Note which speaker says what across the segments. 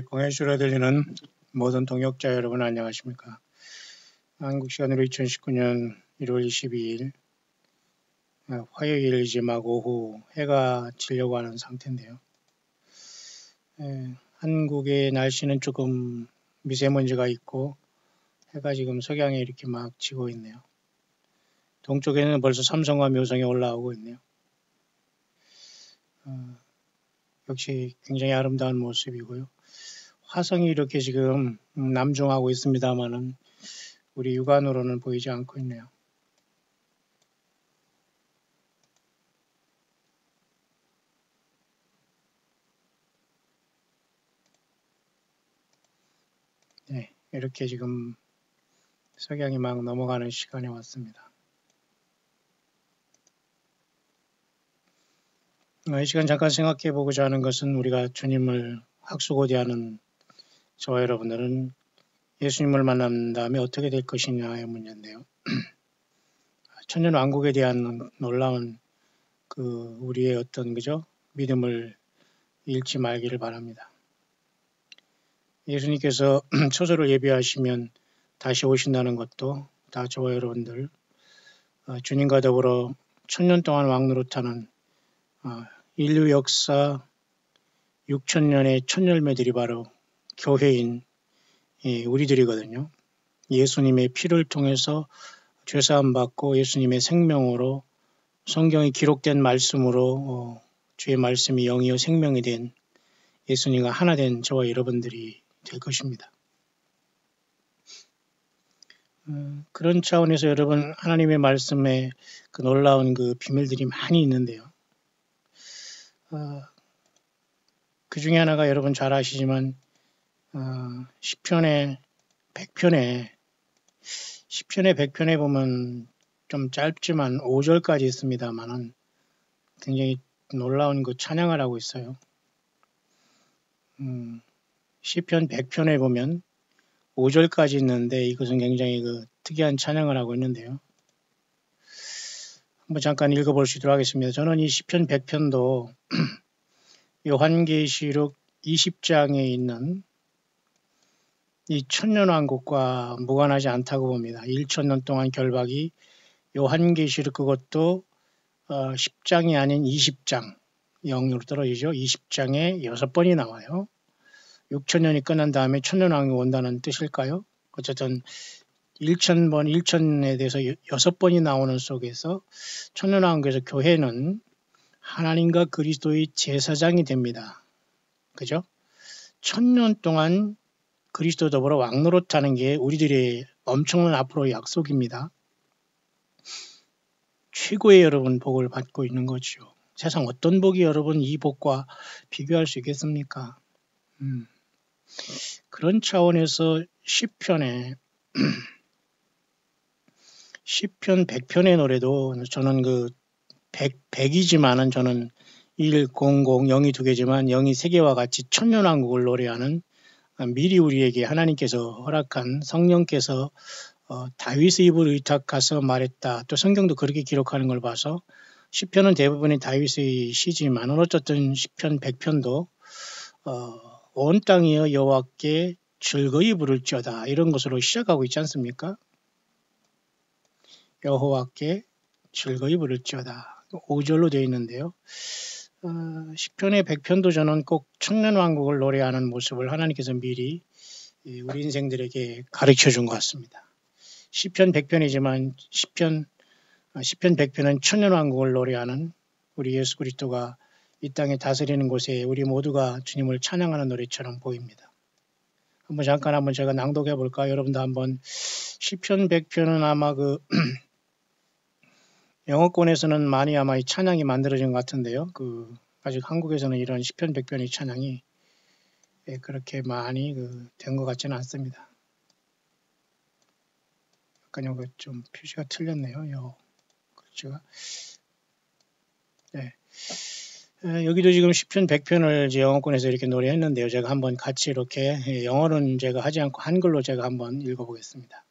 Speaker 1: 공연쇼로 들리는 모든 동역자 여러분 안녕하십니까. 한국 시간으로 2019년 1월 22일 화요일 막 오후 해가 지려고 하는 상태인데요. 한국의 날씨는 조금 미세먼지가 있고 해가 지금 석양에 이렇게 막 지고 있네요. 동쪽에는 벌써 삼성과 묘성이 올라오고 있네요. 역시 굉장히 아름다운 모습이고요. 화성이 이렇게 지금 남중하고 있습니다만은 우리 육안으로는 보이지 않고 있네요. 네, 이렇게 지금 석양이 막 넘어가는 시간에 왔습니다. 이 시간 잠깐 생각해 보고자 하는 것은 우리가 주님을 학수고대하는 저와 여러분들은 예수님을 만난 다음에 어떻게 될 것이냐의 문제인데요. 천년왕국에 대한 놀라운 우리의 어떤 믿음을 잃지 말기를 바랍니다. 예수님께서 초소를 예비하시면 다시 오신다는 것도 다 저와 여러분들 주님과 더불어 천년 동안 왕노릇하는 인류 역사 6천년의 첫 열매들이 바로 교회인 우리들이거든요. 예수님의 피를 통해서 죄사함 받고 예수님의 생명으로 성경이 기록된 말씀으로 주의 말씀이 영이요 생명이 된 예수님과 하나 된 저와 여러분들이 될 것입니다. 그런 차원에서 여러분 하나님의 말씀에 놀라운 비밀들이 많이 있는데요. 그 중에 하나가 여러분 잘 아시지만 시편의 100편에 보면 좀 짧지만 5절까지 있습니다만은 굉장히 놀라운 찬양을 하고 있어요. 시편 100편에 보면 5절까지 있는데 이것은 굉장히 특이한 찬양을 하고 있는데요. 한번 잠깐 읽어볼 수 있도록 하겠습니다. 저는 이 시편 100편도 요한계시록 20장에 있는 이 천년왕국과 무관하지 않다고 봅니다. 1천년 동안 결박이 요한계시록 그것도 10장이 아닌 20장 영으로 떨어지죠. 20장에 6번이 나와요. 6천년이 끝난 다음에 천년왕국이 온다는 뜻일까요? 어쨌든 1천에 대해서 6번이 나오는 속에서 천년왕국에서 교회는 하나님과 그리스도의 제사장이 됩니다. 그죠? 1000년 동안 그리스도 더불어 왕노릇하는 게 우리들의 엄청난 앞으로의 약속입니다. 최고의 여러분 복을 받고 있는 거죠. 세상 어떤 복이 여러분 이 복과 비교할 수 있겠습니까? 그런 차원에서 시편 100편의 노래도 저는 100이지만은 저는 1, 0, 0이 2개지만 0이 3개와 같이 천년왕국을 노래하는 미리 우리에게 하나님께서 허락한 성령께서 다윗의 입을 의탁해서 말했다. 또 성경도 그렇게 기록하는 걸 봐서 시편은 대부분이 다윗의 시지만 어쨌든 시편 100편도 온 땅이여 여호와께 즐거이 부를지어다 이런 것으로 시작하고 있지 않습니까? 여호와께 즐거이 부를지어다 5절로 되어 있는데요. 시편의 100편도 저는 꼭 천년왕국을 노래하는 모습을 하나님께서 미리 우리 인생들에게 가르쳐 준 것 같습니다. 시편 100편이지만 시편 100편은 천년왕국을 노래하는 우리 예수 그리스도가 이 땅에 다스리는 곳에 우리 모두가 주님을 찬양하는 노래처럼 보입니다. 잠깐 제가 낭독해 볼까요? 여러분도 한번 시편 100편은 아마 영어권에서는 많이 아마 이 찬양이 만들어진 것 같은데요. 아직 한국에서는 이런 시편 100편의 찬양이 그렇게 많이 된 것 같지는 않습니다. 약간 여기 좀 표시가 틀렸네요. 글씨가. 네. 여기도 지금 시편 100편을 영어권에서 이렇게 노래했는데요. 제가 한번 같이 이렇게 영어는 제가 하지 않고 한글로 제가 한번 읽어보겠습니다.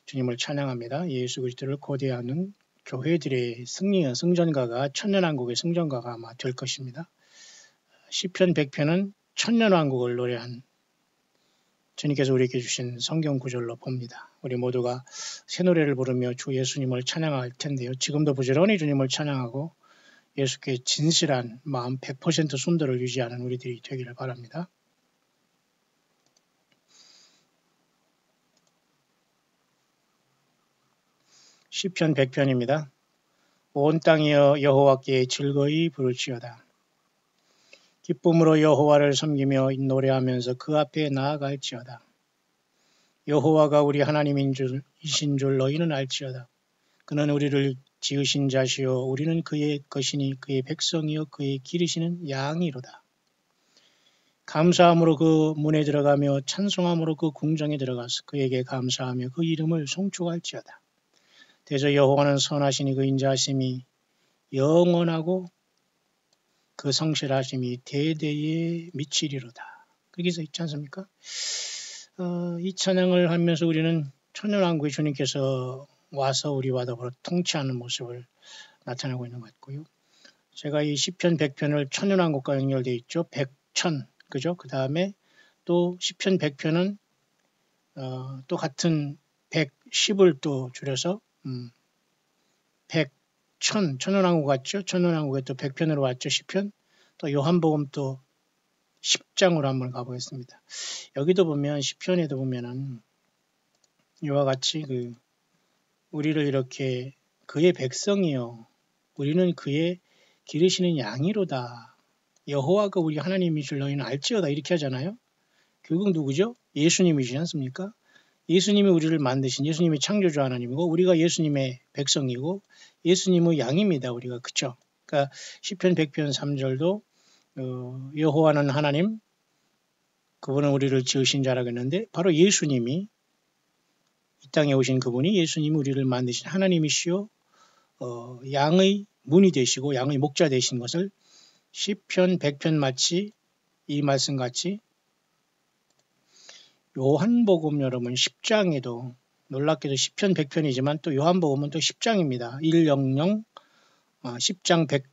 Speaker 1: 주님을 찬양합니다. 예수 그리스도를 고대하는 교회들의 승전가가 천년왕국의 승전가가 아마 될 것입니다. 시편 100편은 천년왕국을 노래한 주님께서 우리에게 주신 성경 구절로 봅니다. 우리 모두가 새 노래를 부르며 주 예수님을 찬양할 텐데요. 지금도 부지런히 주님을 찬양하고 예수께 진실한 마음 100% 순도를 유지하는 우리들이 되기를 바랍니다. 시편 100편입니다. 온 땅이여 여호와께 즐거이 부를지어다. 기쁨으로 여호와를 섬기며 노래하면서 그 앞에 나아갈지어다. 여호와가 우리 하나님이신 줄 너희는 알지어다. 그는 우리를 지으신 자시요 우리는 그의 것이니 그의 백성이요 그의 기르시는 양이로다. 감사함으로 그 문에 들어가며 찬송함으로 그 궁정에 들어가서 그에게 감사하며 그 이름을 송축할지어다. 대저 여호와는 선하시니 그 인자하심이 영원하고 그 성실하심이 대대에 미치리로다. 그렇게 써 있지 않습니까? 이 찬양을 하면서 우리는 천연왕국의 주님께서 와서 우리와 더불어 통치하는 모습을 나타내고 있는 것 같고요. 제가 이 시편 100편을 천연왕국과 연결되어 있죠. 100천, 그죠? 그 다음에 또 시편 100편은 또 같은 110을 또 줄여서 100천, 천연왕국 같죠? 천연왕국에 또 100편으로 왔죠. 시편. 또 요한복음 또 10장으로 한번 가보겠습니다. 여기도 보면 시편에도 보면은 이와 같이 우리를 이렇게 그의 백성이요 우리는 그의 기르시는 양이로다. 여호와가 우리 하나님이 줄 너희는 알지어다 이렇게 하잖아요. 결국 누구죠? 예수님이시지 않습니까? 예수님이 우리를 만드신 예수님이 창조주 하나님이고 우리가 예수님의 백성이고 예수님의 양입니다. 우리가 그쵸? 그러니까 시편 100편 3절도 여호와는 하나님 그분은 우리를 지으신 자라고 했는데 바로 예수님이 이 땅에 오신 그분이 예수님이 우리를 만드신 하나님이시요 양의 문이 되시고 양의 목자 되신 것을 시편 100편 마치 이 말씀같이 요한복음 여러분 10장에도 놀랍게도 시편 100편이지만 또 요한복음은 또 10장입니다. 100 10장 100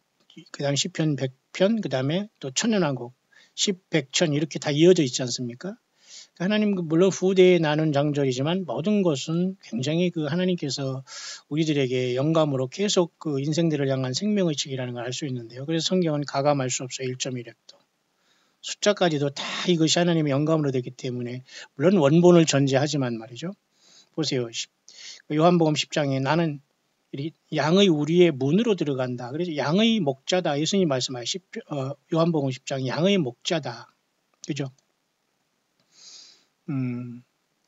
Speaker 1: 그다음 시편 100편 그다음에 또 천연왕국 10, 100천 이렇게 다 이어져 있지 않습니까? 하나님 물론 후대에 나눈 장절이지만 모든 것은 굉장히 하나님께서 우리들에게 영감으로 계속 인생들을 향한 생명의 책이라는 걸 알 수 있는데요. 그래서 성경은 가감할 수 없어요. 1.1획도. 숫자까지도 다 이것이 하나님의 영감으로 되기 때문에 물론 원본을 전제하지만 말이죠. 보세요. 요한복음 10장에 나는 양의 우리의 문으로 들어간다. 그래서 양의 목자다. 예수님 말씀하신 요한복음 10장 양의 목자다. 그죠?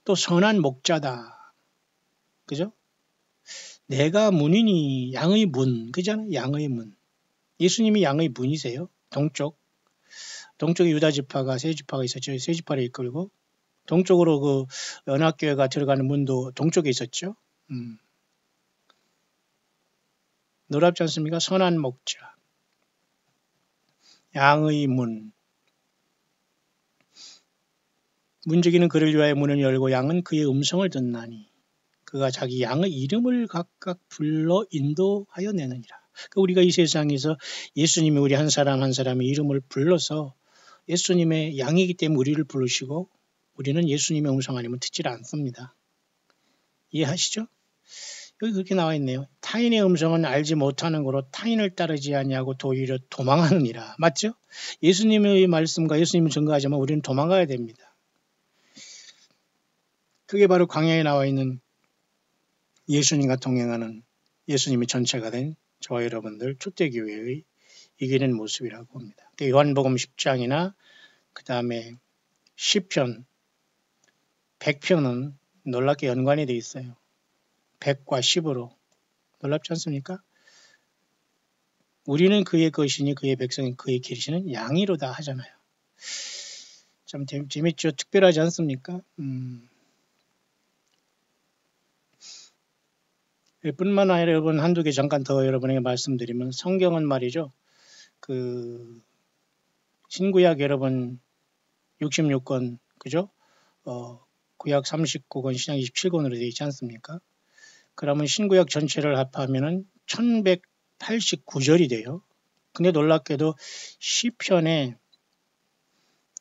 Speaker 1: 또 선한 목자다. 그죠? 내가 문이니 양의 문. 그잖아요. 양의 문. 예수님이 양의 문이세요. 동쪽에 유다 지파가 세 지파가 있었죠. 세 지파를 이끌고 동쪽으로 연합교회가 들어가는 문도 동쪽에 있었죠. 놀랍지 않습니까? 선한 목자. 양의 문. 문지기는 그를 위하여 문을 열고 양은 그의 음성을 듣나니 그가 자기 양의 이름을 각각 불러 인도하여 내느니라. 우리가 이 세상에서 예수님이 우리 한 사람 한 사람의 이름을 불러서 예수님의 양이기 때문에 우리를 부르시고 우리는 예수님의 음성 아니면 듣지 않습니다. 이해하시죠? 여기 그렇게 나와 있네요. 타인의 음성은 알지 못하는 거로 타인을 따르지 아니하고 오히려 도망하느니라. 맞죠? 예수님의 말씀과 예수님을 증거하자면 우리는 도망가야 됩니다. 그게 바로 광야에 나와 있는 예수님과 동행하는 예수님의 전체가 된 저와 여러분들 초대교회의 이기는 모습이라고 봅니다. 요한복음 10장이나 그 다음에 시편 100편은 놀랍게 연관이 되어 있어요. 100과 10으로. 놀랍지 않습니까? 우리는 그의 것이니 그의 백성이 그의 기르시는 양이로다 하잖아요. 참 재밌죠? 특별하지 않습니까? 뿐만 아니라 여러분 한두 개 잠깐 더 여러분에게 말씀드리면 성경은 말이죠. 신구약 여러분 66권 그죠? 구약 39권 신약 27권으로 되어 있지 않습니까? 그러면 신구약 전체를 합하면은 1189절이 돼요. 근데 놀랍게도 시편에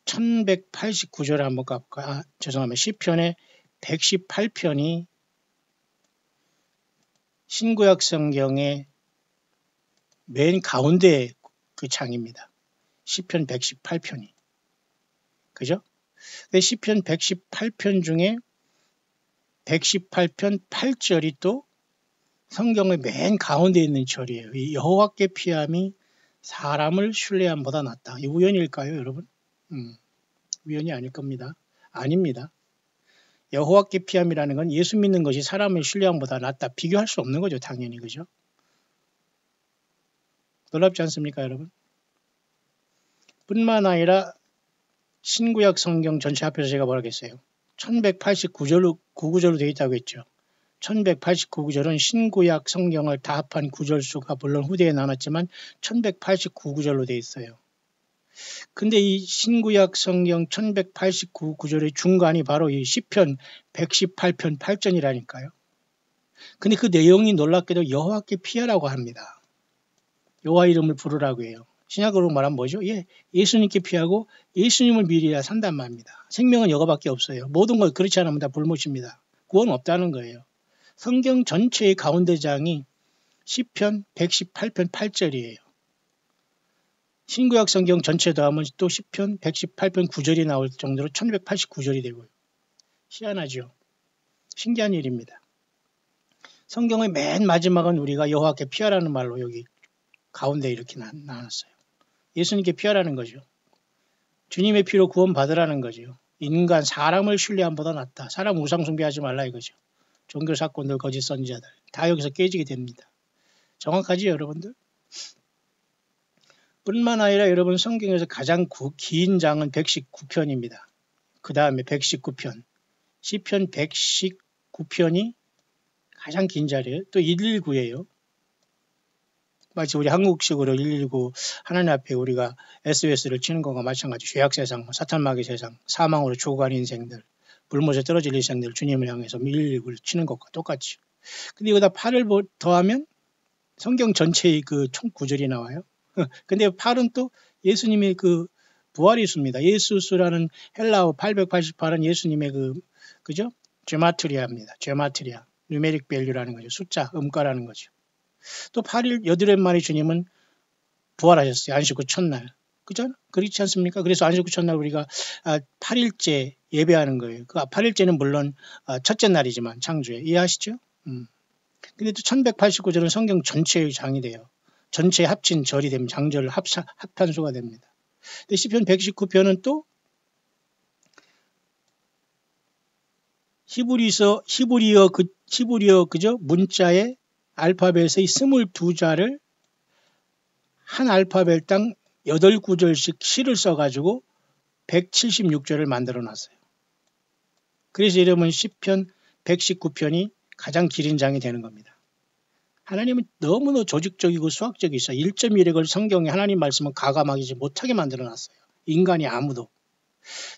Speaker 1: 1189절에 한번 가볼까요? 죄송합니다. 시편의 118편이 신구약 성경의 맨 가운데 그 장입니다. 시편 118편이. 그죠? 시편 118편 중에 118편 8절이 또 성경의 맨 가운데 있는 절이에요. 이 여호와께 피함이 사람을 신뢰함보다 낫다. 이 우연일까요, 여러분? 우연이 아닐 겁니다. 아닙니다. 여호와께 피함이라는 건 예수 믿는 것이 사람의 신뢰함보다 낫다. 비교할 수 없는 거죠, 당연히. 그죠? 놀랍지 않습니까, 여러분? 뿐만 아니라 신구약 성경 전체 앞에서 제가 뭐라 했어요? 1189구절로 되어 있다고 했죠. 1189구절은 신구약 성경을 다 합한 구절 수가 물론 후대에 나눴지만 1189구절로 되어 있어요. 근데 이 신구약 성경 1189구절의 중간이 바로 이 시편 118편 8절이라니까요. 근데 그 내용이 놀랍게도 여호와께 피하라고 합니다. 여호와 이름을 부르라고 해요. 신약으로 말하면 뭐죠? 예수님께 피하고 예수님을 믿어야 산단 말입니다. 생명은 여호와밖에 없어요. 모든 걸 그렇지 않으면 다 불못입니다. 구원 없다는 거예요. 성경 전체의 가운데 장이 시편 118편 8절이에요. 신구약 성경 전체 더하면 또 시편 118편 9절이 나올 정도로 1189절이 되고요. 희한하죠. 신기한 일입니다. 성경의 맨 마지막은 우리가 여호와께 피하라는 말로 여기 가운데 이렇게 나눴어요. 예수님께 피하라는 거죠. 주님의 피로 구원 받으라는 거죠. 인간 사람을 신뢰함보다 낫다. 사람 우상 숭배하지 말라 이거죠. 종교 사건들 거짓 선지자들 다 여기서 깨지게 됩니다. 정확하지 여러분들? 뿐만 아니라 여러분 성경에서 가장 긴 장은 119편입니다. 그 다음에 119편 시편 119편이 가장 긴 자리예요. 또 119예요. 마치 우리 한국식으로 119 하나님 앞에 우리가 SOS를 치는 것과 마찬가지. 죄악 세상, 사탄마귀 세상, 사망으로 죽어가는 인생들, 불못에 떨어질 인생들 주님을 향해서 119를 치는 것과 똑같죠. 근데 여기다 8을 더하면 성경 전체의 그 총 9절이 나와요. 근데 8은 또 예수님의 그 부활의 수입니다. 예수수라는 헬라어 888은 예수님의 그죠? 제마트리아입니다. 제마트리아. 누메릭 밸류라는 거죠. 숫자, 음가라는 거죠. 또 8일 여드렛 만에 주님은 부활하셨어요. 안식 후 첫날. 그죠? 그렇지 않습니까? 그래서 안식 후 첫날 우리가 8일째 예배하는 거예요. 그 8일째는 물론 첫째 날이지만 창조에. 이해하시죠? 근데 또 1189절은 성경 전체의 장이 돼요. 전체 합친 절이 되면 장절을 합한 수가 됩니다. 근데 시편 119편은 또 히브리어 그죠? 문자의 알파벳의 22자를 한 알파벳당 8구절씩 시를 써가지고 176절을 만들어 놨어요. 그래서 이러면 시편 119편이 가장 길은 장이 되는 겁니다. 하나님은 너무나 조직적이고 수학적이셔. 1.1획을 성경에 하나님 말씀은 가감하지 못하게 만들어 놨어요. 인간이 아무도.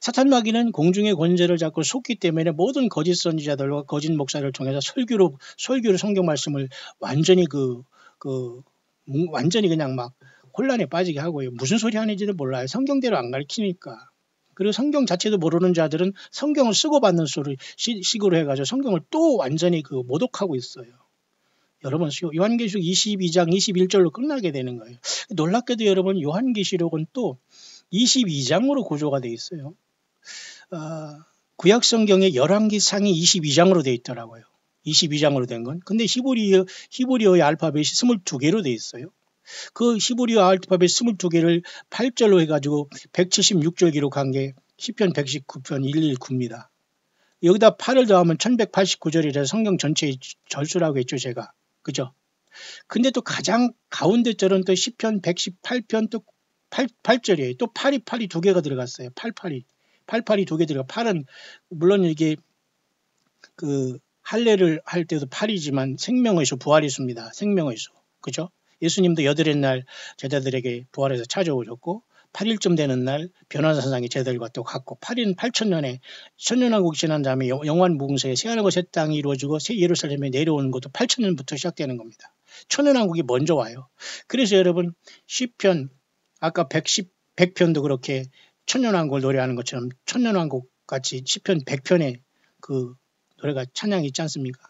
Speaker 1: 사탄마귀는 공중의 권세를 잡고 속기 때문에 모든 거짓 선지자들과 거짓 목사를 통해서 설교로 성경 말씀을 완전히 완전히 그냥 막 혼란에 빠지게 하고요. 무슨 소리 하는지도 몰라요. 성경대로 안 가르치니까. 그리고 성경 자체도 모르는 자들은 성경을 쓰고 받는 식으로 해가지고 성경을 또 완전히 모독하고 있어요. 여러분 요한계시록 22장 21절로 끝나게 되는 거예요. 놀랍게도 여러분 요한계시록은 또 22장으로 구조가 되어 있어요. 구약성경의 열왕기상이 22장으로 되어 있더라고요. 22장으로 된 건. 근데 히브리어의 알파벳이 22개로 되어 있어요. 그 히브리어 알파벳 22개를 8절로 해가지고 176절 기록한 게 시편 119편 119입니다. 여기다 8을 더하면 1189절이라서 성경 전체의 절수라고 했죠, 제가. 그죠? 근데 또 가장 가운데 절은 또 시편 118편 또 8절이에요. 또 8이 두 개가 들어갔어요. 88이 두 개 들어가. 8은 물론 이게 할례를 할 때도 8이지만 생명의 수, 부활의 수입니다. 생명의 수. 그죠? 예수님도 여드렛 날 제자들에게 부활해서 찾아오셨고 8일쯤 되는 날 변화사상의 제자들과 또 같고 8일은 8천년에 천년왕국이 지난 다음에 영원 무궁세에 새하늘과 새 땅이 이루어지고 새 예루살렘에 내려오는 것도 8천년부터 시작되는 겁니다. 천년왕국이 먼저 와요. 그래서 여러분 시편 아까 100편도 그렇게 천년왕국을 노래하는 것처럼 천년왕국 같이 시편 100편에 그 노래가 찬양이 있지 않습니까?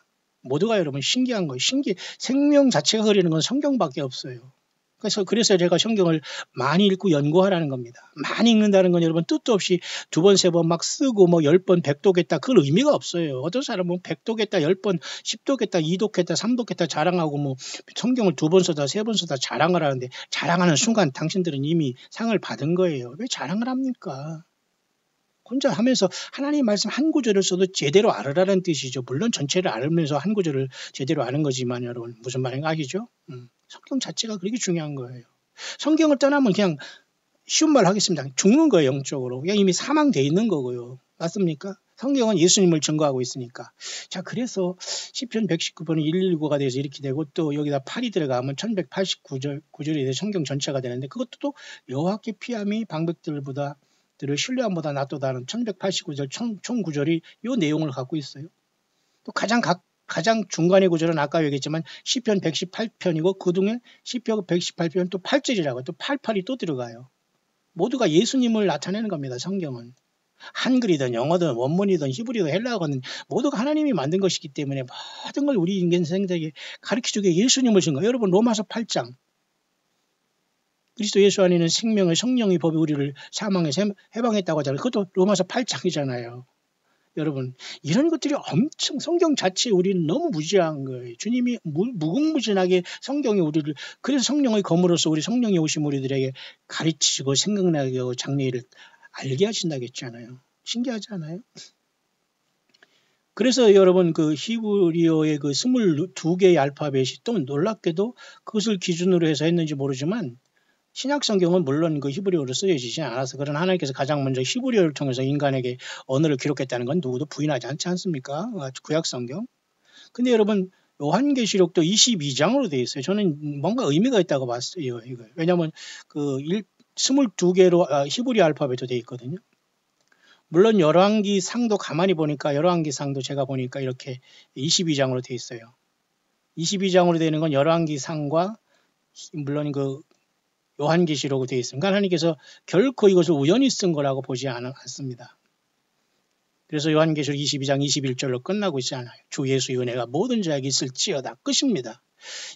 Speaker 1: 모두가 여러분 신기한 거예요. 생명 자체가 흐르는 건 성경밖에 없어요. 그래서 제가 성경을 많이 읽고 연구하라는 겁니다. 많이 읽는다는 건 여러분 뜻도 없이 2번, 3번 막 쓰고 뭐 10번, 100도겠다. 그건 의미가 없어요. 어떤 사람은 100도겠다, 10번, 10도겠다, 2도겠다, 3도겠다 자랑하고 뭐 성경을 2번 써다, 3번 써다 자랑을 하는데 자랑하는 순간 당신들은 이미 상을 받은 거예요. 왜 자랑을 합니까? 혼자 하면서 하나님 말씀 한 구절을 써도 제대로 알으라는 뜻이죠. 물론 전체를 알면서 한 구절을 제대로 아는 거지만 여러분 무슨 말인가 아시죠? 성경 자체가 그렇게 중요한 거예요. 성경을 떠나면 그냥 쉬운 말 하겠습니다. 죽는 거예요. 영적으로. 그냥 이미 사망돼 있는 거고요. 맞습니까? 성경은 예수님을 증거하고 있으니까. 자, 그래서 시편 119편은 119가 돼서 이렇게 되고 또 여기다 8이 들어가면 1189절이 돼서 성경 전체가 되는데 그것도 또 여호와께 피함이 방백들보다 들을 신뢰함보다 낫도다는 1189절 총 구절이 이 내용을 갖고 있어요. 또 가장 중간의 구절은 아까 얘기했지만 시편 118편이고 그중에 시편 118편 또 8절이라고 또 88이 또 들어가요. 모두가 예수님을 나타내는 겁니다. 성경은. 한글이든 영어든 원문이든 히브리든 헬라어든 모두가 하나님이 만든 것이기 때문에 모든 걸 우리 인간생들에게 가르쳐주게 예수님을 준 거예요. 여러분 로마서 8장. 그리스도 예수 안에는 생명의 성령의 법이 우리를 사망에서 해방했다고 하잖아요. 그것도 로마서 8장이잖아요. 여러분 이런 것들이 엄청 성경 자체에 우리는 너무 무지한 거예요. 주님이 무궁무진하게 성경이 우리를 그래서 성령의 검으로서 우리 성령이 오신 우리들에게 가르치시고 생각나게 하고 장래일을 알게 하신다고 했잖아요. 신기하지 않아요? 그래서 여러분 그 히브리어의 그 22개의 알파벳이 또 놀랍게도 그것을 기준으로 해서 했는지 모르지만 신약 성경은 물론 그 히브리어로 쓰여지지 않아서 그러나 하나님께서 가장 먼저 히브리어를 통해서 인간에게 언어를 기록했다는 건 누구도 부인하지 않지 않습니까? 구약 성경. 근데 여러분 요한계시록도 22장으로 되어 있어요. 저는 뭔가 의미가 있다고 봤어요. 이거. 왜냐하면 그 22개로 히브리 알파벳도 되어 있거든요. 물론 열왕기 상도 가만히 보니까 열왕기 상도 제가 보니까 이렇게 22장으로 되어 있어요. 22장으로 되는 건 열왕기 상과 물론 그 요한계시록으로 되어 있습니다. 하나님께서 결코 이것을 우연히 쓴 거라고 보지 않습니다. 그래서 요한계시록 22장 21절로 끝나고 있지 않아요. 주 예수의 은혜가 모든 자에게 있을지어다. 끝입니다.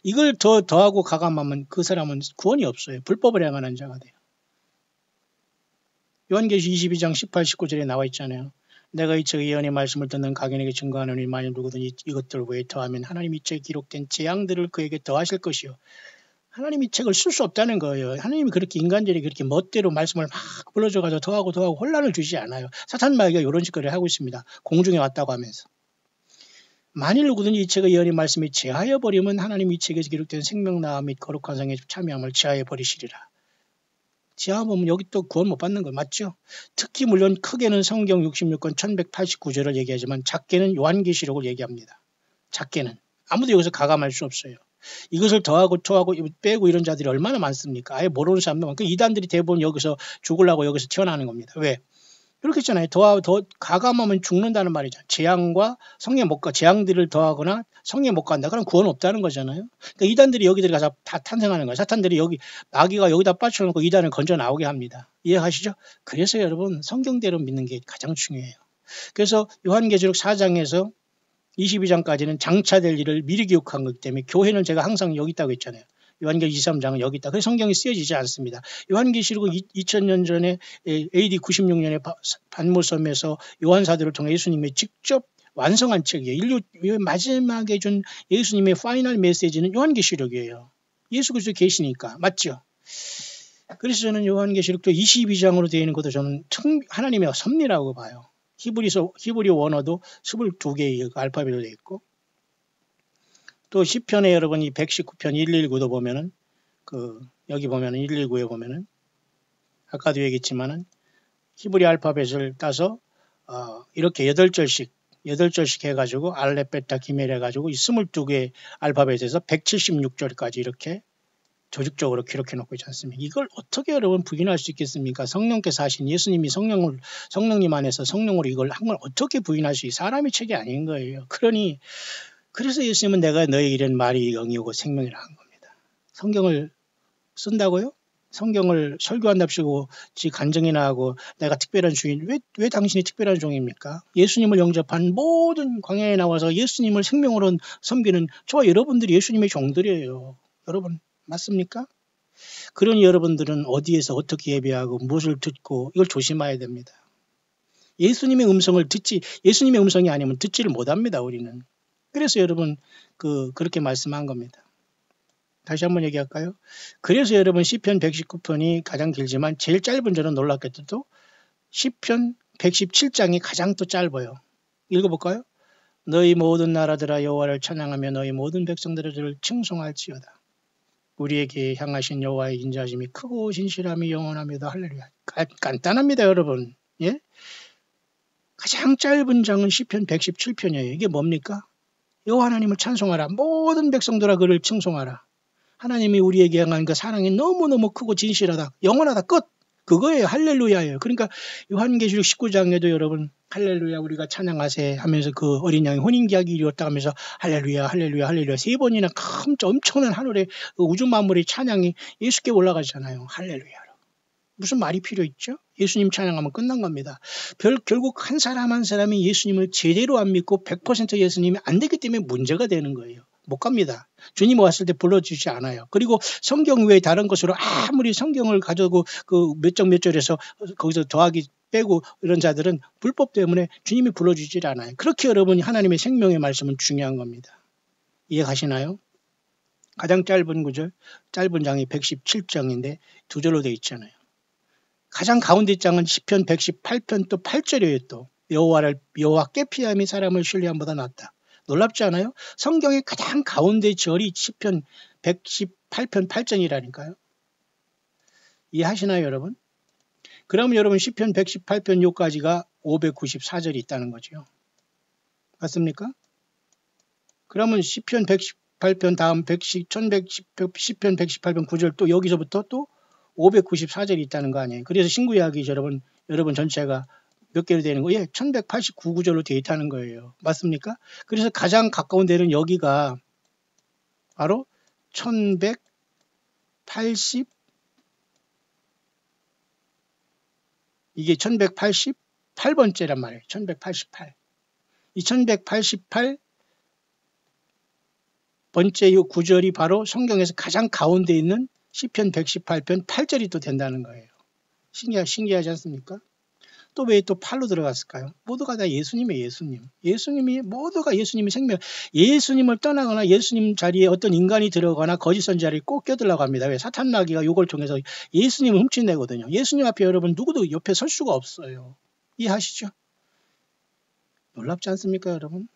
Speaker 1: 이걸 더하고 가감하면 그 사람은 구원이 없어요. 불법을 행하는 자가 돼요. 요한계시록 22장 18, 19절에 나와 있잖아요. 내가 이 책의 예언의 말씀을 듣는 각인에게 증거하노니 만일 누구든 이것들 외에 더하면 하나님 이 책에 기록된 재앙들을 그에게 더하실 것이요. 하나님이 책을 쓸 수 없다는 거예요. 하나님이 그렇게 인간들이 그렇게 멋대로 말씀을 막 불러줘가지고 더하고 혼란을 주지 않아요. 사탄 마귀가 이런 짓거리를 하고 있습니다. 공중에 왔다고 하면서. 만일 누구든지 이 책의 예언의 말씀이 제하여 버리면 하나님 이 책에서 기록된 생명나와 및 거룩한 성에 참여함을 제하여 버리시리라. 제하면 여기 또 구원 못 받는 거 맞죠? 특히 물론 크게는 성경 66권 1189절을 얘기하지만 작게는 요한계시록을 얘기합니다. 작게는. 아무도 여기서 가감할 수 없어요. 이것을 더하고 빼고 이런 자들이 얼마나 많습니까? 아예 모르는 사람도 많고 이단들이 대부분 여기서 죽으려고 여기서 태어나는 겁니다. 왜? 그렇게 했잖아요. 더 가감하면 죽는다는 말이죠. 재앙과 성에 못 가, 재앙들을 더하거나 성에 못 간다. 그럼 구원 없다는 거잖아요. 그러니까 이단들이 여기 들어가서 다 탄생하는 거예요. 사탄들이 마귀가 여기다 빠져놓고 이단을 건져 나오게 합니다. 이해하시죠? 그래서 여러분 성경대로 믿는 게 가장 중요해요. 그래서 요한계시록 4장에서 22장까지는 장차될 일을 미리 기록한 거기 때문에 교회는 제가 항상 여기 있다고 했잖아요. 요한계시록 23장은 여기 있다. 그래서 성경이 쓰여지지 않습니다. 요한계시록은 2000년 전에 AD 96년에 반모섬에서 요한사도를 통해 예수님이 직접 완성한 책이에요. 인류 마지막에 준 예수님의 파이널 메시지는 요한계시록이에요. 예수 그리스도 계시니까. 맞죠? 그래서 저는 요한계시록도 22장으로 되어 있는 것도 저는 하나님의 섭리라고 봐요. 히브리 원어도 22개의 알파벳으로 되어 있고 또 시편에 여러분이 119편 119도 보면은 여기 보면은 119에 보면은 아까도 얘기했지만은 히브리 알파벳을 따서 이렇게 8절씩 해가지고 알렙 베타 기멜 해가지고 22개 알파벳에서 176절까지 이렇게 조직적으로 기록해 놓고 있지 않습니까? 이걸 어떻게 여러분 부인할 수 있겠습니까? 성령께서 하신 예수님이 성령님 안에서 성령으로 이걸 한 걸 어떻게 부인할 수 있어요? 사람의 책이 아닌 거예요. 그래서 예수님은 내가 너에게 이런 말이 영이오고 생명이라 한 겁니다. 성경을 쓴다고요? 성경을 설교한답시고 지 간증이나 하고 내가 특별한 종인 왜 당신이 특별한 종입니까? 예수님을 영접한 모든 광야에 나와서 예수님을 생명으로 섬기는 저와 여러분들이 예수님의 종들이에요. 여러분 맞습니까? 그러니 여러분들은 어디에서 어떻게 예배하고 무엇을 듣고 이걸 조심해야 됩니다. 예수님의 음성을 예수님의 음성이 아니면 듣지를 못합니다. 우리는. 그래서 여러분 그렇게 말씀한 겁니다. 다시 한번 얘기할까요? 그래서 여러분 시편 119편이 가장 길지만 제일 짧은 저는 놀랍게도 시편 117장이 가장 또 짧아요. 읽어볼까요? 너희 모든 나라들아 여호와를 찬양하며 너희 모든 백성들을 칭송할지어다. 우리에게 향하신 여호와의 인자하심이 크고 진실함이 영원하며도 할렐루야. 간단합니다 여러분. 예? 가장 짧은 장은 시편 117편이에요. 이게 뭡니까? 여호와 하나님을 찬송하라. 모든 백성들아 그를 칭송하라. 하나님이 우리에게 향한 그 사랑이 너무너무 크고 진실하다. 영원하다. 끝. 그거예요. 할렐루야예요. 그러니까 요한계시록 19장에도 여러분 할렐루야 우리가 찬양하세 하면서 그 어린 양이 혼인계약이 이루었다 하면서 할렐루야 할렐루야 할렐루야 3번이나 엄청난 하늘의 우주 만물의 찬양이 예수께 올라가잖아요. 할렐루야로. 무슨 말이 필요 있죠? 예수님 찬양하면 끝난 겁니다. 결국 한 사람 한 사람이 예수님을 제대로 안 믿고 100% 예수님이 안 되기 때문에 문제가 되는 거예요. 못 갑니다. 주님 왔을 때 불러주지 않아요. 그리고 성경 외에 다른 것으로 아무리 성경을 가져고 그 몇 장 몇 절에서 거기서 더하기 빼고 이런 자들은 불법 때문에 주님이 불러주질 않아요. 그렇게 여러분이 하나님의 생명의 말씀은 중요한 겁니다. 이해가시나요? 가장 짧은 구절, 짧은 장이 117장인데 두 절로 되어 있잖아요. 가장 가운데 장은 시편 118편 또 8절이에요. 또 여호와께 피함이 사람을 신뢰함보다 낫다. 놀랍지 않아요? 성경의 가장 가운데 절이 시편 118편 8절이라니까요. 이해하시나요 여러분? 그러면 여러분 시편 118편 요까지가 594절이 있다는 거죠. 맞습니까? 그러면 시편 118편 다음 시편 118편 9절 또 여기서부터 또 594절이 있다는 거 아니에요. 그래서 신구약이 여러분 전체가 몇 개로 되는 거예요? 1189구절로 되어 있다는 거예요. 맞습니까? 그래서 가장 가까운 데는 여기가 바로 1180 이게 1188번째란 말이에요. 1188. 이 1188번째 이 구절이 바로 성경에서 가장 가운데 있는 시편 118편 8절이 또 된다는 거예요. 신기하지 않습니까? 또 왜 또 8로 들어갔을까요? 모두가 다 예수님의 모두가 예수님의 생명, 예수님을 떠나거나 예수님 자리에 어떤 인간이 들어가거나 거짓 선지자를 꼭 껴들라고 합니다. 왜? 사탄 마귀가 이걸 통해서 예수님을 훔쳐내거든요. 예수님 앞에 여러분 누구도 옆에 설 수가 없어요. 이해하시죠? 놀랍지 않습니까, 여러분?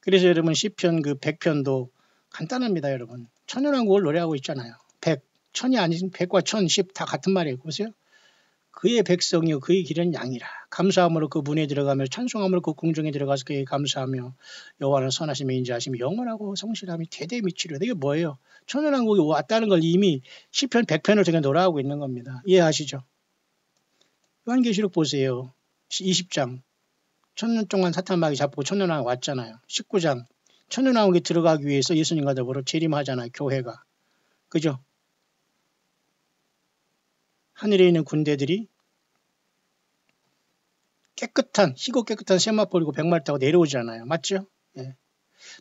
Speaker 1: 그래서 여러분 시편 그 100편도 간단합니다, 여러분. 천연왕국을 노래하고 있잖아요. 100, 천이 아닌 100과 1000, 10 다 같은 말이에요. 보세요. 그의 백성이요 그의 길은 양이라. 감사함으로 그 문에 들어가며 찬송함으로 그 궁중에 들어가서 그에게 감사하며 여호와는 선하심에 인자하심이 영원하고 성실함이 대대 미치리로다. 이게 뭐예요? 천연왕국이 왔다는 걸 이미 시편 100편을 통해 노래하고 있는 겁니다. 이해하시죠? 요한계시록 보세요. 20장. 1000년 동안 사탄마귀 잡고 천년왕국 왔잖아요. 19장. 천년왕국에 들어가기 위해서 예수님과 더불어 재림하잖아요. 교회가. 그죠? 하늘에 있는 군대들이 희고 깨끗한 세마포리고 백마를 타고 내려오잖아요. 맞죠? 예.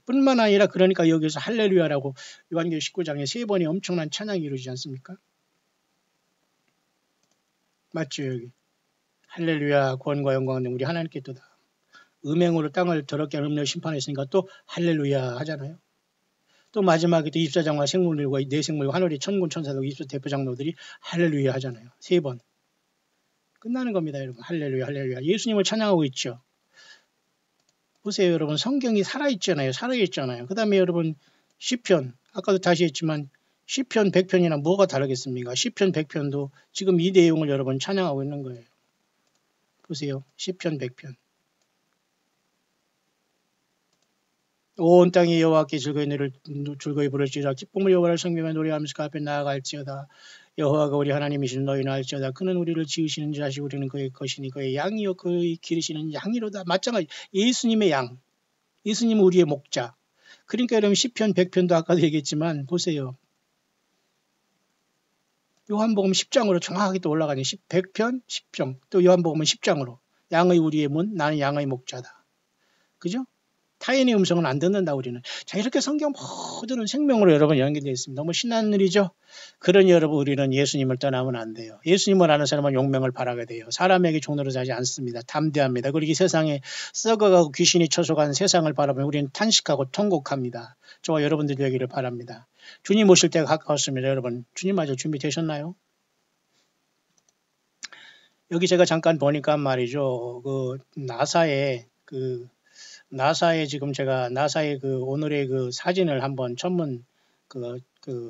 Speaker 1: 뿐만 아니라 그러니까 여기서 할렐루야라고 요한계시록 19장에 3번의 엄청난 찬양이 이루어지지 않습니까? 맞죠? 여기. 할렐루야 구원과 영광은 우리 하나님께 있도다. 음행으로 땅을 더럽게 하는 음녀 심판했으니까 또 할렐루야 하잖아요. 또 마지막에 또 24장과 생물들과 내생물과 하늘의 천군 천사들 24 대표 장로들이 할렐루야 하잖아요. 3번. 끝나는 겁니다, 여러분. 할렐루야, 할렐루야. 예수님을 찬양하고 있죠. 보세요, 여러분. 성경이 살아있잖아요. 살아있잖아요. 그 다음에 여러분 시편, 아까도 다시 했지만 시편 100편이나 뭐가 다르겠습니까? 시편 100편도 지금 이 내용을 여러분 찬양하고 있는 거예요. 보세요. 시편 100편. 온 땅이 여호와께 즐거이 부를지어다. 기쁨을 여호와를 섬기며 노래하면서 그 앞에 나아갈지어다. 여호와가 우리 하나님이신 너희는 알지어다. 그는 우리를 지으시는 자시 우리는 그의 것이니 그의 양이요 그의 기르시는 양이로다. 마찬가지 예수님의 양. 예수님은 우리의 목자. 그러니까 여러분 시편 100편도 아까도 얘기했지만 보세요. 요한복음 10장으로 정확하게 또 올라가니 100편 10장 또 요한복음은 10장으로 양의 우리의 문 나는 양의 목자다. 그죠? 타인의 음성은 안 듣는다 우리는. 자 이렇게 성경 모두는 생명으로 여러분 연결되어 있습니다. 너무 신나는 일이죠. 그러니 여러분 우리는 예수님을 떠나면 안 돼요. 예수님을 아는 사람은 용명을 바라게 돼요. 사람에게 종로를 하지 않습니다. 담대합니다. 그리고 이 세상에 썩어가고 귀신이 처속한 세상을 바라보면 우리는 탄식하고 통곡합니다. 저와 여러분들 되기를 바랍니다. 주님 오실 때가 가까웠습니다. 여러분 주님 맞아 준비되셨나요? 여기 제가 잠깐 보니까 말이죠. 나사의 지금 제가 나사의 오늘의 사진을 한번 전문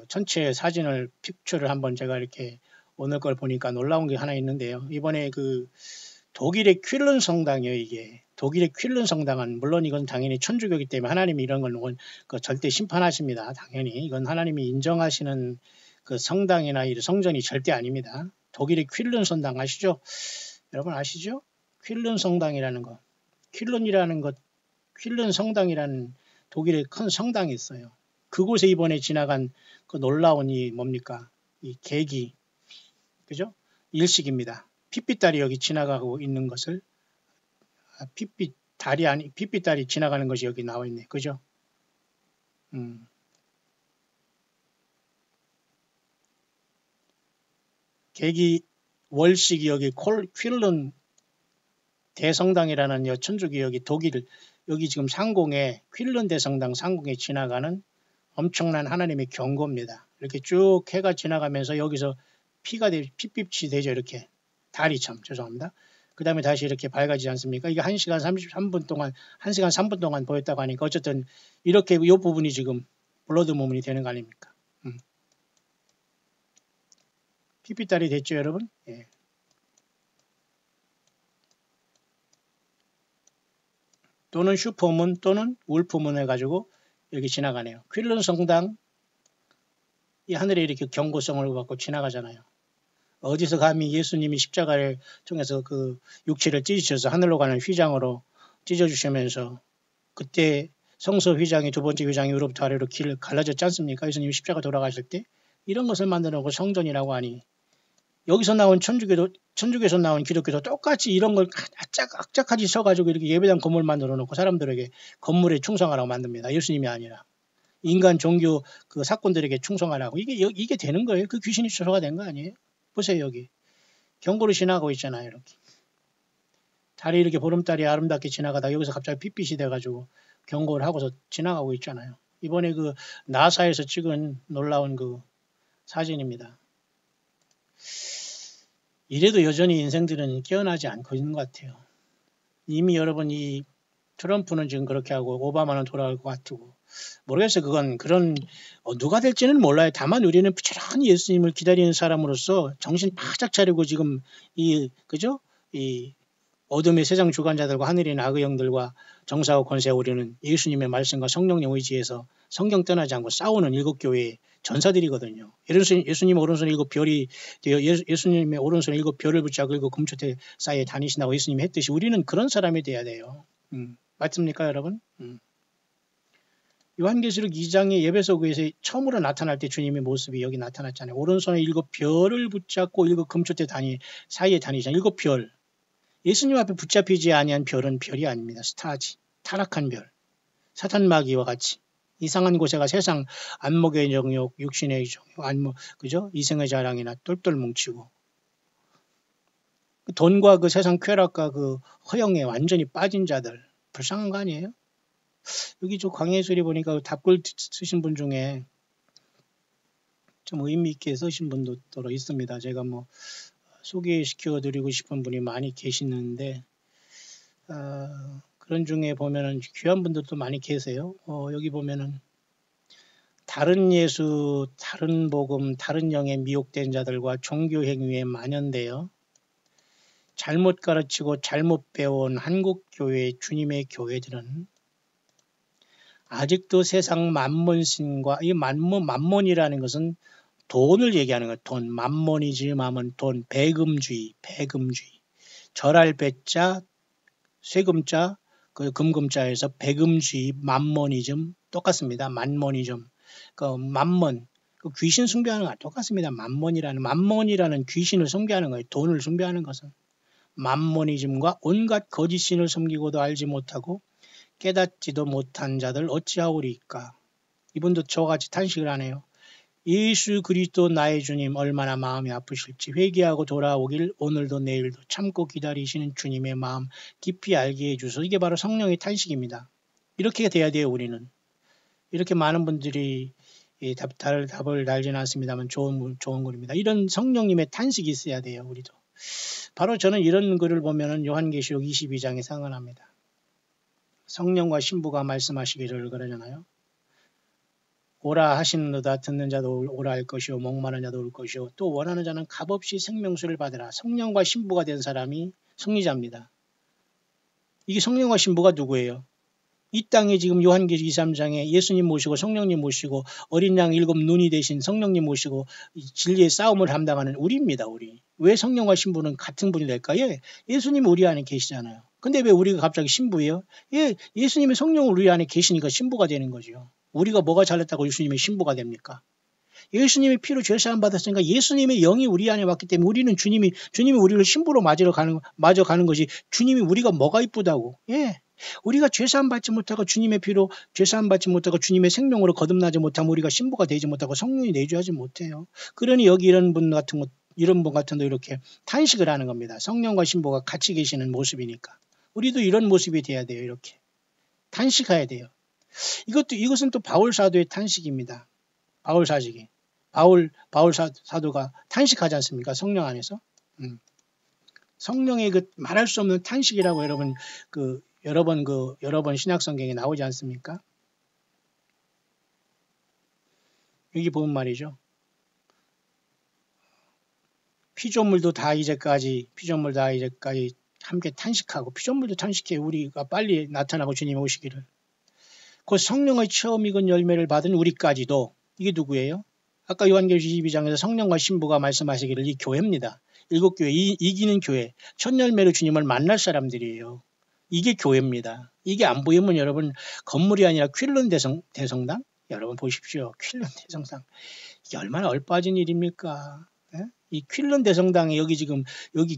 Speaker 1: 전체 사진을 픽처를 한번 제가 이렇게 오늘 걸 보니까 놀라운 게 하나 있는데요. 이번에 독일의 퀼른 성당이요. 이게 독일의 퀼른 성당은 물론 이건 당연히 천주교이기 때문에 하나님이 이런 건 절대 심판하십니다. 당연히 이건 하나님이 인정하시는 성당이나 이 성전이 절대 아닙니다. 독일의 퀼른 성당 아시죠? 여러분 아시죠? 퀼른 성당이라는 것, 퀼른 성당이라는 독일의 큰 성당이 있어요. 그곳에 이번에 지나간 놀라운 이 계기, 그죠? 일식입니다. 핏빛달이 여기 지나가고 있는 것을 핏빛달이 지나가는 것이 여기 나와 있네, 그죠? 계기 월식이 여기 퀼른 대성당이라는 천주교 여기 독일 여기 지금 상공에 퀼른 대성당 상공에 지나가는 엄청난 하나님의 경고입니다. 이렇게 쭉 해가 지나가면서 여기서 핏빛이 되죠. 이렇게 달이 죄송합니다. 그 다음에 다시 이렇게 밝아지지 않습니까? 이게 1시간 33분 동안 1시간 3분 동안 보였다고 하니까 어쨌든 이렇게 이 부분이 지금 블러드 무문이 되는 거 아닙니까? 핏빛달이 됐죠 여러분? 예. 또는 슈퍼문 또는 울프문 해가지고 여기 지나가네요. 퀼른 성당 이 하늘에 이렇게 경고성을 갖고 지나가잖아요. 어디서 감히 예수님이 십자가를 통해서 육체를 찢으셔서 하늘로 가는 휘장으로 찢어주시면서 그때 성서 휘장이 두 번째 휘장이 위로부터 아래로 길을 갈라졌지 않습니까? 예수님이 십자가 돌아가실 때 이런 것을 만들어 놓고 성전이라고 하니 여기서 나온 천주교에서 나온 기독교도 똑같이 이런 걸 악착같이 써가지고 이렇게 예배당 건물 만들어 놓고 사람들에게 건물에 충성하라고 만듭니다. 예수님이 아니라 인간 종교 사건들에게 충성하라고 이게 되는 거예요. 그 귀신이 처소가 된 거 아니에요? 보세요 여기 경고로 지나가고 있잖아요. 이렇게 달이 이렇게 보름달이 아름답게 지나가다 여기서 갑자기 핏빛이 돼가지고 경고를 하고서 지나가고 있잖아요. 이번에 나사에서 찍은 놀라운 사진입니다. 이래도 여전히 인생들은 깨어나지 않고 있는 것 같아요. 이미 여러분 이 트럼프는 지금 그렇게 하고 오바마는 돌아갈 것 같고 모르겠어요. 그건 누가 될지는 몰라요. 다만 우리는 부지런히 예수님을 기다리는 사람으로서 정신 바짝 차리고 지금 이 어둠의 세상 주관자들과 하늘의 악의 영들과 정사와 권세와 우리는 예수님의 말씀과 성령의 의지에서 성경 떠나지 않고 싸우는 일곱 교회의 전사들이거든요. 예수님 오른손에 일곱 별이 되어 예수님의 오른손에 일곱 별을 붙잡고 일곱 금초대 사이에 다니신다고 예수님이 했듯이 우리는 그런 사람이 돼야 돼요. 맞습니까 여러분? 요한계시록 2장의 예배소 교회에서 처음으로 나타날 때 주님의 모습이 여기 나타났잖아요. 오른손에 일곱 별을 붙잡고 일곱 금초대 사이에 다니잖아요. 일곱 별. 예수님 앞에 붙잡히지 아니한 별은 별이 아닙니다. 스타지. 타락한 별. 사탄 마귀와 같이. 이상한 곳에가 세상 안목의 정욕, 육신의 정욕, 그죠? 이생의 자랑이나 똘똘 뭉치고. 돈과 세상 쾌락과 허영에 완전히 빠진 자들. 불쌍한 거 아니에요? 여기 광해술이 보니까 답글 쓰신 분 중에 좀 의미 있게 쓰신 분도 있습니다. 제가 소개시켜 드리고 싶은 분이 많이 계시는데, 그런 중에 보면은 귀한 분들도 많이 계세요. 여기 보면은 다른 예수, 다른 복음, 다른 영에 미혹된 자들과 종교 행위에 만연되어 잘못 가르치고 잘못 배운 한국 교회, 주님의 교회들은 아직도 세상 만몬신과 이 만몬이라는 것은 돈을 얘기하는 거예요. 돈, 만몬이지 마몬, 돈, 배금주의. 절할 배자, 쇠금자, 금금자에서 배금주의, 만몬이즘 똑같습니다. 만몬이즘. 만몬, 그 귀신 숭배하는 거랑 똑같습니다. 만몬이라는 귀신을 숭배하는 거예요. 돈을 숭배하는 것은. 만모니즘과 온갖 거짓신을 섬기고도 알지 못하고 깨닫지도 못한 자들 어찌하오리까. 이분도 저같이 탄식을 하네요. 예수 그리스도 나의 주님 얼마나 마음이 아프실지 회개하고 돌아오길 오늘도 내일도 참고 기다리시는 주님의 마음 깊이 알게 해주소. 이게 바로 성령의 탄식입니다. 이렇게 돼야 돼요. 우리는. 이렇게 많은 분들이 답을 달지는 않습니다만 좋은 글입니다. 이런 성령님의 탄식이 있어야 돼요. 우리도. 바로 저는 이런 글을 보면은 요한계시록 22장에 생각납니다. 성령과 신부가 말씀하시기를 그러잖아요. 오라 하시는도다. 듣는 자도 오라 할 것이요 목마른 자도 올 것이요 또 원하는 자는 값없이 생명수를 받으라. 성령과 신부가 된 사람이 승리자입니다. 이게 성령과 신부가 누구예요? 이 땅에 지금 요한계시록 23장에 예수님 모시고 성령님 모시고 어린 양 7 눈이 되신 성령님 모시고 진리의 싸움을 감당하는 우리입니다. 우리. 왜 성령과 신부는 같은 분이 될까요? 예수님 우리 안에 계시잖아요. 근데 왜 우리가 갑자기 신부예요? 예수님의 성령을 우리 안에 계시니까 신부가 되는 거죠. 우리가 뭐가 잘났다고 예수님의 신부가 됩니까? 예수님의 피로 죄사함 받았으니까 예수님의 영이 우리 안에 왔기 때문에 우리는 주님이 우리를 신부로 맞아 가는 것이 주님이 우리가 뭐가 이쁘다고. 우리가 죄사함 받지 못하고 주님의 피로 죄사함 받지 못하고 주님의 생명으로 거듭나지 못하면 우리가 신부가 되지 못하고 성령이 내주하지 못해요. 그러니 여기 이런 분 같은 도 이렇게 탄식을 하는 겁니다. 성령과 신부가 같이 계시는 모습이니까. 우리도 이런 모습이 돼야 돼요. 이렇게 탄식해야 돼요. 이것은 또 바울 사도의 탄식입니다. 바울 사도가 탄식하지 않습니까? 성령 안에서. 성령의 그 말할 수 없는 탄식이라고 여러 번 신약 성경에 나오지 않습니까? 여기 보면 말이죠. 피조물도 다 이제까지 함께 탄식하고 피조물도 탄식해 우리가 빨리 나타나고 주님 오시기를. 그 성령의 처음 익은 열매를 받은 우리까지도 이게 누구예요? 아까 요한계시록 22장에서 성령과 신부가 말씀하시기를 이 교회입니다. 7교회 이기는 교회 첫 열매로 주님을 만날 사람들이에요. 이게 교회입니다. 이게 안 보이면 여러분 건물이 아니라 퀼런 대성당? 여러분 보십시오. 퀼런 대성당. 이게 얼마나 얼빠진 일입니까? 이 퀼런 대성당에 여기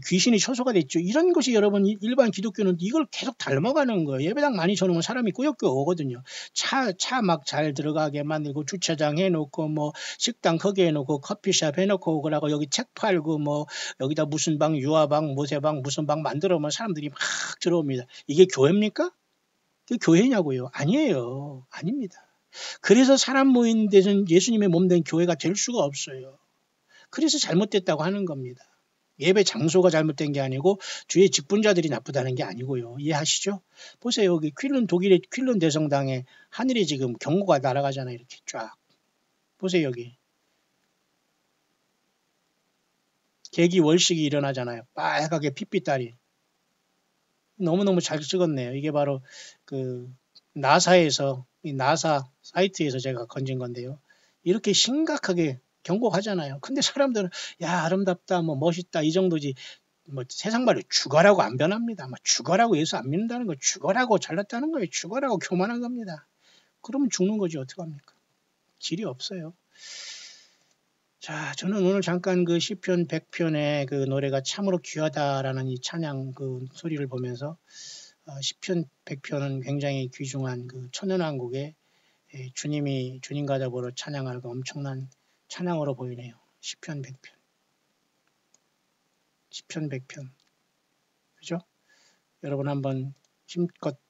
Speaker 1: 귀신이 처소가 됐죠. 이런 것이 여러분 일반 기독교는 이걸 계속 닮아가는 거예요. 예배당 많이 쳐놓으면 사람이 꾸역꾸역 오거든요. 차 막 잘 들어가게 만들고 주차장 해놓고 뭐 식당 크게 해놓고 커피숍 해놓고 그러고 여기 책 팔고 뭐 여기다 무슨 방 유아방 모세방 무슨 방 만들어면 사람들이 막 들어옵니다. 이게 교회입니까? 이게 교회냐고요? 아니에요. 아닙니다. 그래서 사람 모인 데는 예수님의 몸된 교회가 될 수가 없어요. 그래서 잘못됐다고 하는 겁니다. 예배 장소가 잘못된 게 아니고 주의 직분자들이 나쁘다는 게 아니고요. 이해하시죠? 보세요. 여기 독일의 퀼런 대성당에 하늘에 지금 경고가 날아가잖아요. 이렇게 쫙. 보세요. 여기. 개기월식이 일어나잖아요. 빨갛게 핏빛달이. 너무너무 잘 찍었네요. 이게 바로 나사에서 이 나사 사이트에서 제가 건진 건데요. 이렇게 심각하게 경고하잖아요. 근데 사람들은 야 아름답다 뭐 멋있다 이 정도지 뭐 세상 말로 죽어라고 안 변합니다. 뭐 죽어라고 예수 안 믿는다는 거 죽어라고 잘났다는 거예요. 죽어라고 교만한 겁니다. 그러면 죽는 거지 어떡합니까? 길이 없어요. 자, 저는 오늘 잠깐 그 시편 100편의 그 노래가 참으로 귀하다라는 이 찬양 그 소리를 보면서 시편 100편은 굉장히 귀중한 그 천연왕국의 주님과 더불어 찬양할 그 엄청난 찬양으로 보이네요. 시편 100편. 시편 100편. 그죠? 여러분 한번 힘껏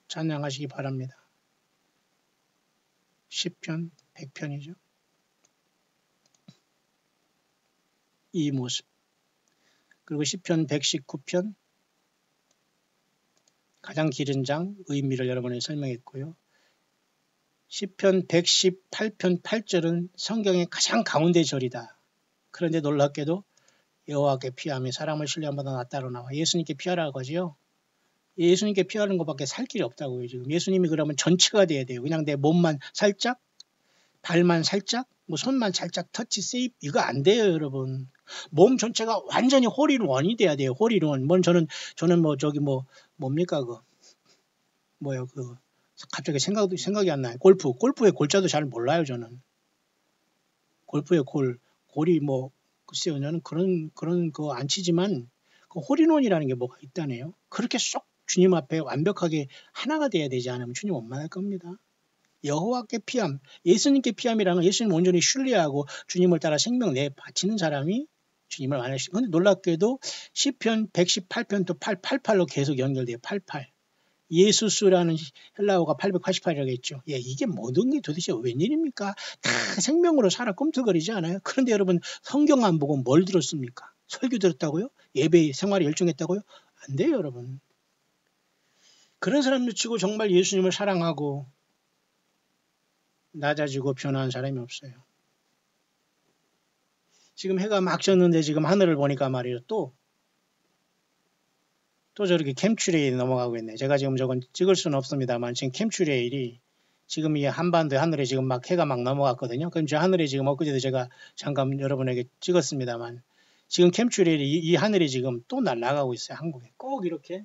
Speaker 1: 찬양하시기 바랍니다. 시편 100편이죠. 이 모습. 그리고 시편 119편 가장 길은 장 의미를 여러분에게 설명했고요. 시편 118편 8절은 성경의 가장 가운데 절이다. 그런데 놀랍게도 여호와께 피하며 사람을 신뢰함보다 낫다로 나와 예수님께 피하라고 하지요. 예수님께 피하는 것밖에 살 길이 없다고요. 지금 예수님이 그러면 전체가 돼야 돼요. 그냥 내 몸만 살짝, 발만 살짝, 뭐 손만 살짝 터치 세입 이거 안 돼요, 여러분. 몸 전체가 완전히 홀인원이 돼야 돼요. 홀인원. 저는 뭡니까 갑자기 생각이 안 나요. 골프의 골자도 잘 몰라요, 저는. 골프의 골이 뭐 글쎄요, 저는 그런 거 안 치지만 그 홀인원이라는 게 뭐가 있다네요. 그렇게 쏙 주님 앞에 완벽하게 하나가 돼야 되지 않으면 주님 못 만날 겁니다. 여호와께 피함, 예수님께 피함이라는 건 예수님 온전히 신뢰하고 주님을 따라 생명 내 바치는 사람이 주님을 만나시고, 근데 놀랍게도 시편 118편 또 888로 계속 연결돼요. 88. 예수스라는 헬라어가 888이라고 했죠. 예, 이게 모든 게 도대체 웬일입니까? 다 생명으로 살아 꿈틀거리지 않아요? 그런데 여러분 성경 안 보고 뭘 들었습니까? 설교 들었다고요? 예배 생활에 열중했다고요? 안 돼요, 여러분. 그런 사람들 치고 정말 예수님을 사랑하고 낮아지고 변화한 사람이 없어요. 지금 해가 막 졌는데 지금 하늘을 보니까 말이에요. 또 저렇게 캠추레일이 넘어가고 있네. 제가 지금 저건 찍을 수는 없습니다만 지금 캠추레일이 지금 이 한반도 하늘에 지금 막 해가 막 넘어갔거든요. 그럼 저 하늘에 지금 엊그제도 제가 잠깐 여러분에게 찍었습니다만 지금 캠추레일이 이 하늘이 지금 또 날아가고 있어요. 한국에. 꼭 이렇게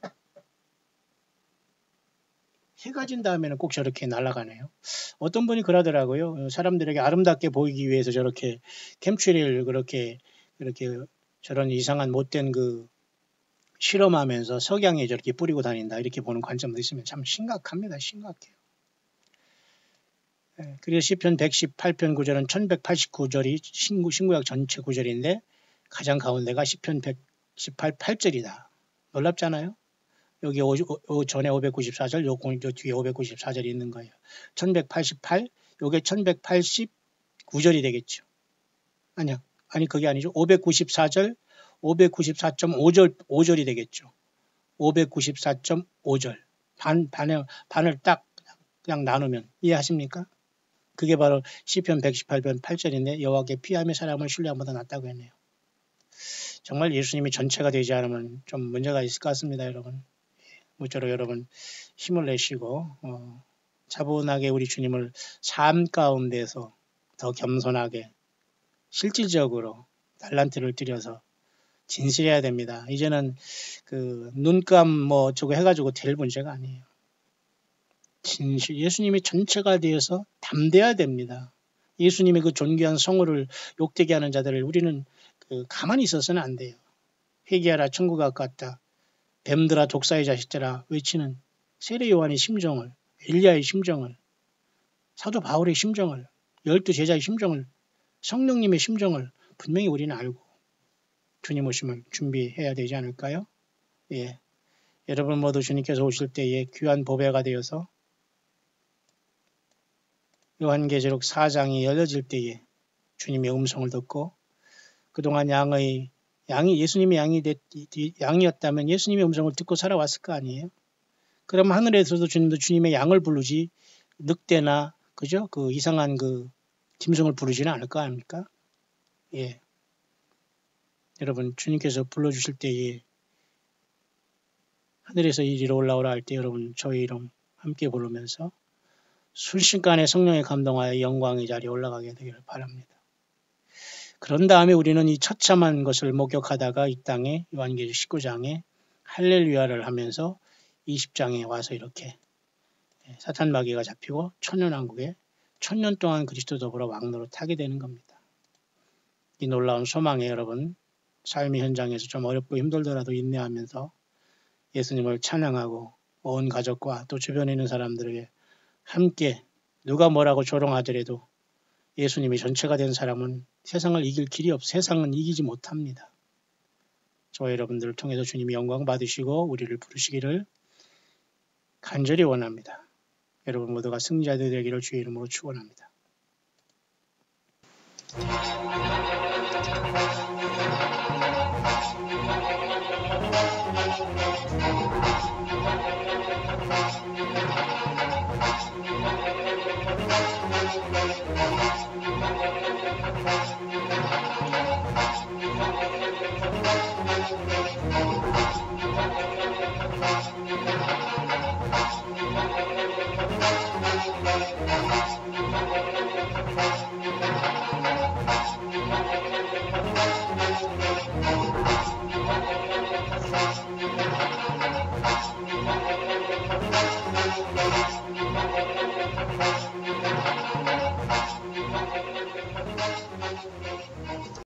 Speaker 1: 해가 진 다음에는 꼭 저렇게 날아가네요. 어떤 분이 그러더라고요. 사람들에게 아름답게 보이기 위해서 저렇게 캠추레일 그렇게 저런 이상한 못된 그 실험하면서 석양에 저렇게 뿌리고 다닌다 이렇게 보는 관점도 있으면 참 심각합니다. 심각해요. 그래서 시편 118편 구절은 1189절이 신구약 전체 구절인데 가장 가운데가 시편 118 8절이다. 놀랍잖아요. 여기 전에 594절, 요 뒤에 594절이 있는 거예요. 1188, 요게 1189절이 되겠죠. 아니 그게 아니죠. 594절, 594.5절이 되겠죠. 594.5절. 반을 딱 그냥 나누면 이해하십니까? 그게 바로 시편 118편 8절인데 여호와께 피하며 사람을 신뢰함보다 낫다고 했네요. 정말 예수님이 전체가 되지 않으면 좀 문제가 있을 것 같습니다, 여러분. 모쪼록 여러분 힘을 내시고 차분하게 우리 주님을 삶 가운데서 더 겸손하게 실질적으로 달란트를 들여서 진실해야 됩니다. 이제는 그 눈감 뭐 저거 해가지고 될 문제가 아니에요. 진실, 예수님이 전체가 되어서 담대해야 됩니다. 예수님의 그 존귀한 성호를 욕되게 하는 자들을 우리는 가만히 있어서는 안 돼요. 회개하라 천국 가깝다. 뱀들아 독사의 자식들아 외치는 세례 요한의 심정을, 엘리야의 심정을, 사도 바울의 심정을, 12 제자의 심정을, 성령님의 심정을 분명히 우리는 알고 주님 오심을 준비해야 되지 않을까요? 예, 여러분 모두 주님께서 오실 때에 귀한 보배가 되어서 요한계시록 4장이 열려질 때에 주님의 음성을 듣고 그동안 양이 예수님의 양이었다면 예수님의 음성을 듣고 살아왔을 거 아니에요? 그럼 하늘에서도 주님의 양을 부르지 늑대나 그죠? 그 이상한 그 짐승을 부르지는 않을 거 아닙니까? 예. 여러분 주님께서 불러주실 때에 하늘에서 이리로 올라오라 할 때 여러분 저희 이름 함께 부르면서 순식간에 성령의 감동하여 영광의 자리에 올라가게 되기를 바랍니다. 그런 다음에 우리는 이 처참한 것을 목격하다가 이 땅에 요한계시록 19장에 할렐루야를 하면서 20장에 와서 이렇게 사탄 마귀가 잡히고 천년왕국에 1000년 동안 그리스도 더불어 왕노로 타게 되는 겁니다. 이 놀라운 소망에 여러분 삶의 현장에서 좀 어렵고 힘들더라도 인내하면서 예수님을 찬양하고 온 가족과 또 주변에 있는 사람들에게 함께 누가 뭐라고 조롱하더라도 예수님이 전체가 된 사람은 세상을 이길 길이 세상은 이기지 못합니다. 저와 여러분들을 통해서 주님이 영광 받으시고 우리를 부르시기를 간절히 원합니다. 여러분 모두가 승리자들이 되기를 주의 이름으로 축원합니다.